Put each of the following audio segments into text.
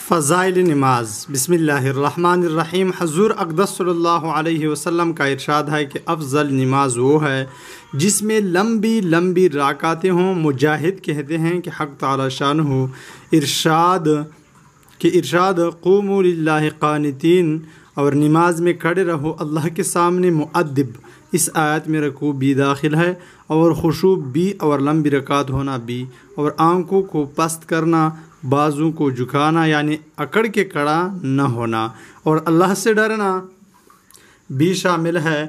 فضائل نماز۔ بسم اللہ الرحمن الرحیم۔ حضور اقدس صلی اللہ علیہ وسلم کا ارشاد ہے کہ افضل نماز وہ ہے جس میں لمبی لمبی رکعتیں ہوں۔ مجاہد کہتے ہیں کہ حق تعالی شانہ ارشاد قوموا للہ قانتین، اور نماز میں کھڑے رہو اللہ کے سامنے مؤدب۔ اس آیت میں رکوع بھی داخل ہے، اور خشوع بھی، اور لمبی رکعت ہونا بھی، اور آنکھوں کو پست کرنا، بازو کو جھکانا یعنی اکڑ کے کھڑا نہ ہونا، اور اللہ سے ڈرنا بھی شامل ہے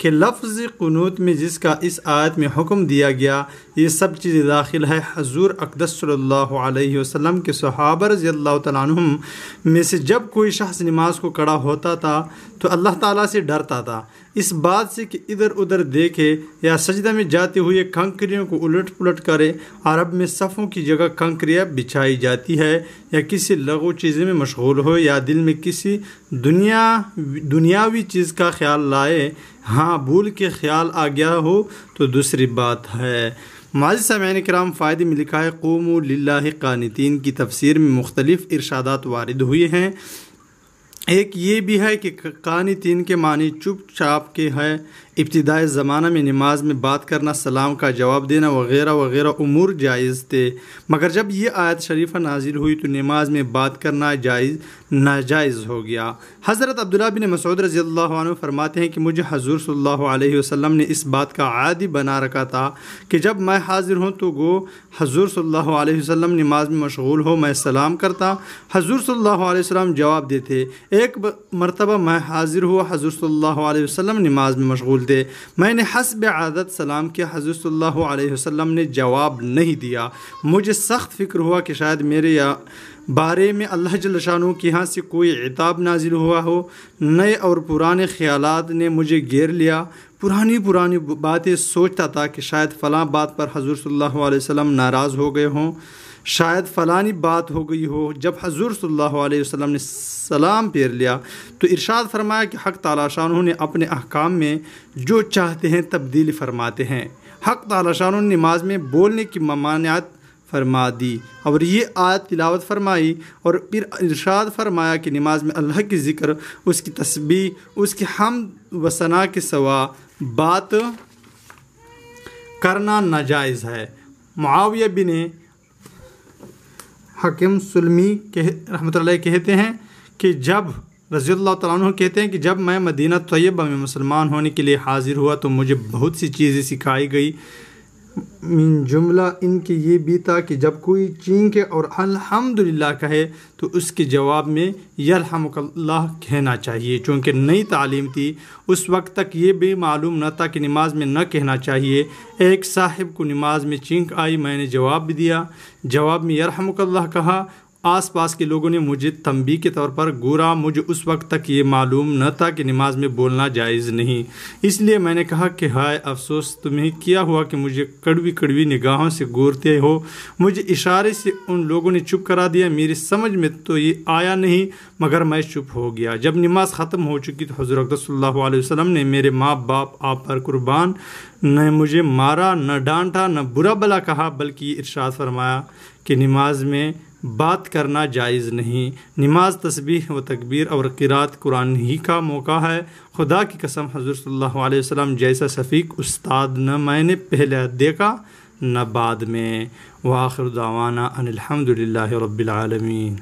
کہ لفظ قنوت میں جس کا اس آیت میں حکم دیا گیا یہ سب چیزیں داخل ہے۔ حضور اقدس صلی اللہ علیہ وسلم کے صحابہ رضی اللہ تعالیٰ عنہم میں سے جب کوئی شخص نماز کو کھڑا ہوتا تھا تو اللہ تعالیٰ سے ڈرتا تھا، اس بات سے کہ ادھر ادھر دیکھے یا سجدہ میں جاتے ہوئے کنکریوں کو الٹ پلٹ کرے۔ عرب میں صفوں کی جگہ کنکریاں بچھائی جاتی ہے، یا کسی لغو چیزیں میں مشغول ہو، یا دل میں کسی دنیاوی چیز کا خیال لائے، ہاں بھول کے خیال آ گیا ہو تو دوسری بات ہے۔ معزز سامعین کرام، فائدے میں لکھا ہے قوموا للہ قانتین کی تفسیر میں مختلف ارشادات وارد ہوئے ہیں۔ ایک یہ بھی ہے کہ قانتین کے معنی چپ چاپ کے ہے۔ ابتدائی زمانہ میں نماز میں بات کرنا، سلام کا جواب دینا وغیرہ وغیرہ امور جائز تھے، مگر جب یہ آیت شریفہ نازل ہوئی تو نماز میں بات کرنا ناجائز ہو گیا۔ حضرت عبداللہ بن مسعود رضی اللہ عنہ فرماتے ہیں کہ مجھے حضور صلی اللہ علیہ وسلم نے اس بات کا عادی بنا رکھا تھا کہ جب میں حاضر ہوں تو گو حضور صلی اللہ علیہ وسلم نماز میں مشغول ہو، میں سلام کرتا، حضور صلی اللہ علیہ وسلم جواب دیتے۔ ایک مرتبہ میں حاضر ہوا، حضور صلی اللہ علیہ وسلم نماز میں مشغول تھے، میں نے حسب عادت سلام کیا، حضور صلی اللہ علیہ وسلم نے جواب نہیں دیا۔ مجھے سخت فکر ہوا کہ شاید میرے بارے میں اللہ جل شانہ کے ہاں سے کوئی عتاب نازل ہوا ہو۔ نئے اور پرانے خیالات نے مجھے گھیر لیا، پرانی باتیں سوچتا تھا کہ شاید فلاں بات پر حضور صلی اللہ علیہ وسلم ناراض ہو گئے ہوں، شاید فلانی بات ہو گئی ہو۔ جب حضور صلی اللہ علیہ وسلم نے سلام پھیر لیا تو ارشاد فرمایا کہ حق تعالی شانہ نے اپنے احکام میں جو چاہتے ہیں تبدیل فرماتے ہیں۔ حق تعالی شانہ نے نماز میں بولنے کی ممانعت فرما دی اور یہ آیت تلاوت فرمائی، اور پھر ارشاد فرمایا کہ نماز میں اللہ کی ذکر، اس کی تسبیح، اس کی حمد و ثنا کے سوا بات کرنا ناجائز ہے۔ معاویہ بن حکم سلمی رحمۃ اللہ کہتے ہیں کہ جب رضی اللہ تعالیٰ عنہ کہتے ہیں کہ جب میں مدینہ طیبہ میں مسلمان ہونے کے لیے حاضر ہوا تو مجھے بہت سی چیزیں سکھائی گئی، من جملہ ان کے یہ بھی تھا کہ جب کوئی چینکے اور الحمدللہ کہے تو اس کے جواب میں یرحمک اللہ کہنا چاہیے، چونکہ نئی تعلیم تھی، اس وقت تک یہ بھی معلوم نہ تھا کہ نماز میں نہ کہنا چاہیے۔ ایک صاحب کو نماز میں چینک آئی، میں نے جواب بھی دیا، جواب میں یرحمک اللہ کہا۔ آس پاس کے لوگوں نے مجھے تنبیہ کے طور پر گورا، مجھے اس وقت تک یہ معلوم نہ تھا کہ نماز میں بولنا جائز نہیں، اس لیے میں نے کہا کہ ہائے افسوس تمہیں کیا ہوا کہ مجھے کڑوی کڑوی نگاہوں سے گورتے ہو۔ مجھے اشارے سے ان لوگوں نے چپ کرا دیا، میری سمجھ میں تو یہ آیا نہیں مگر میں چپ ہو گیا۔ جب نماز ختم ہو چکی تو حضور اقدس صلی اللہ علیہ وسلم نے میرے ماں باپ آپ پر قربان نہ مجھے مارا، نہ ڈانٹا، نہ برا بلا کہا، بلکہ یہ ارشاد فرمایا کہ نماز میں بات کرنا جائز نہیں۔ نماز تسبیح و تکبیر اور قرات قرآن ہی کا موقع ہے۔ خدا کی قسم حضور صلی اللہ علیہ وسلم جیسا شفیق استاد نہ میں نے پہلے دیکھا نہ بعد میں۔ وآخر دعوانا ان الحمد للہ رب العالمین۔